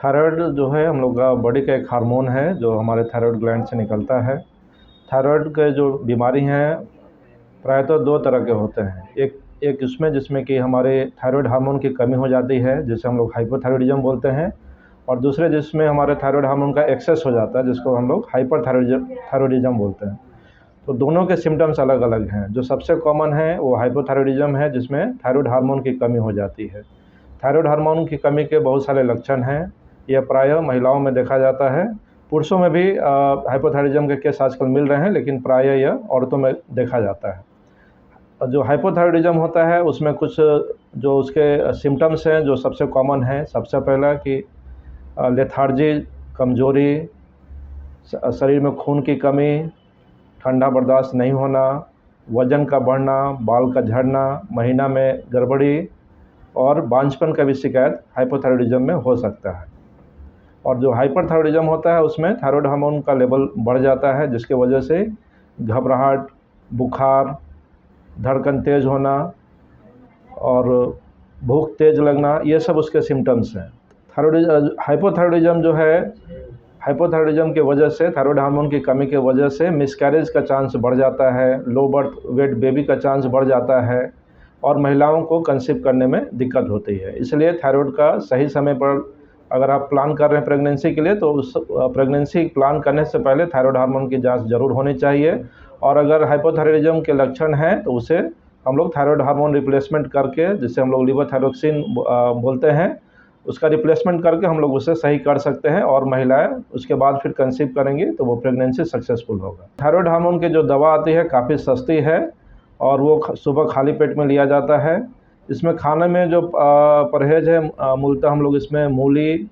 Thyroid जो है हम लोग का बॉडी का एक हार्मोन है जो हमारे थायराइड ग्लैंड से निकलता है। थायराइड के जो बीमारी हैं प्रायतः दो तरह के होते हैं। एक एक इसमें जिसमें कि हमारे थायराइड हार्मोन की कमी हो जाती है जिसे हम लोग हाइपोथायराइडिज्म बोलते हैं, और दूसरे जिसमें हमारे थायराइड हार्मोन का एक्सेस हो जाता है जिसको हम लोग हाइपरथायराइडिज्म बोलते हैं। तो दोनों के सिम्टम्स अलग अलग हैं। जो सबसे कॉमन है वो हाइपोथायराइडिज्म है जिसमें थायराइड हार्मोन की कमी हो जाती है। थायराइड हार्मोन की कमी के बहुत सारे लक्षण हैं। यह प्रायः महिलाओं में देखा जाता है। पुरुषों में भी हाइपोथायराइडिज्म के केस आजकल मिल रहे हैं, लेकिन प्रायः यह औरतों में देखा जाता है। जो हाइपोथायराइडिज्म होता है उसमें कुछ जो उसके सिम्टम्स हैं जो सबसे कॉमन है। सबसे पहला कि लेथार्जी, कमज़ोरी, शरीर में खून की कमी, ठंडा बर्दाश्त नहीं होना, वज़न का बढ़ना, बाल का झड़ना, महीना में गड़बड़ी और बांझपन का भी शिकायत हाइपोथायराइडिज्म में हो सकता है। और जो हाइपरथायराइडिज्म होता है उसमें थायराइड हार्मोन का लेवल बढ़ जाता है जिसकी वजह से घबराहट, बुखार, धड़कन तेज़ होना और भूख तेज़ लगना, ये सब उसके सिम्टम्स हैं। हाइपोथायराइडिज्म जो है, हाइपोथायराइडिज्म की वजह से, थायराइड हार्मोन की कमी की वजह से मिसकैरेज का चांस बढ़ जाता है, लो बर्थ वेट बेबी का चांस बढ़ जाता है और महिलाओं को कंसीव करने में दिक्कत होती है। इसलिए थायराइड का सही समय पर अगर आप प्लान कर रहे हैं प्रेगनेंसी के लिए, तो उस प्रेगनेंसी प्लान करने से पहले थायराइड हार्मोन की जांच ज़रूर होनी चाहिए। और अगर हाइपोथायराइडिज्म के लक्षण हैं तो उसे हम लोग थायराइड हार्मोन रिप्लेसमेंट करके, जिसे हम लोग लीवोथायरोक्सिन बोलते हैं, उसका रिप्लेसमेंट करके हम लोग उसे सही कर सकते हैं और महिलाएं उसके बाद फिर कंसीव करेंगी तो वो प्रेगनेंसी सक्सेसफुल होगा। थायराइड हार्मोन की जो दवा आती है काफ़ी सस्ती है और वो सुबह खाली पेट में लिया जाता है। इसमें खाने में जो परहेज़ है, मूलतः हम लोग इसमें मूली,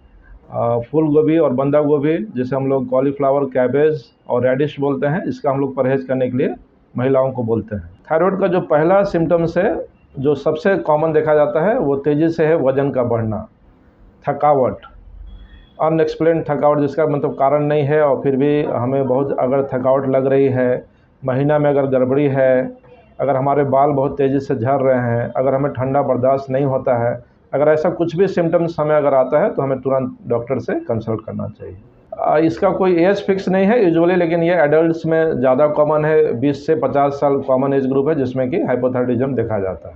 फूल गोभी और बंदा गोभी, जिसे हम लोग कॉलीफ्लावर, कैबेज और रेडिश बोलते हैं, इसका हम लोग परहेज़ करने के लिए महिलाओं को बोलते हैं। थायराइड का जो पहला सिम्टम्स है जो सबसे कॉमन देखा जाता है वो तेज़ी से है वज़न का बढ़ना, थकावट, अनएक्सप्लेन्ड थकावट, जिसका मतलब कारण नहीं है और फिर भी हमें बहुत अगर थकावट लग रही है, महीना में अगर गड़बड़ी है, अगर हमारे बाल बहुत तेज़ी से झड़ रहे हैं, अगर हमें ठंडा बर्दाश्त नहीं होता है, अगर ऐसा कुछ भी सिम्टम्स हमें अगर आता है तो हमें तुरंत डॉक्टर से कंसल्ट करना चाहिए। इसका कोई एज फिक्स नहीं है यूजुअली, लेकिन ये एडल्ट्स में ज़्यादा कॉमन है। 20 से 50 साल कॉमन एज ग्रुप है जिसमें कि हाइपोथायराइडिज्म देखा जाता है।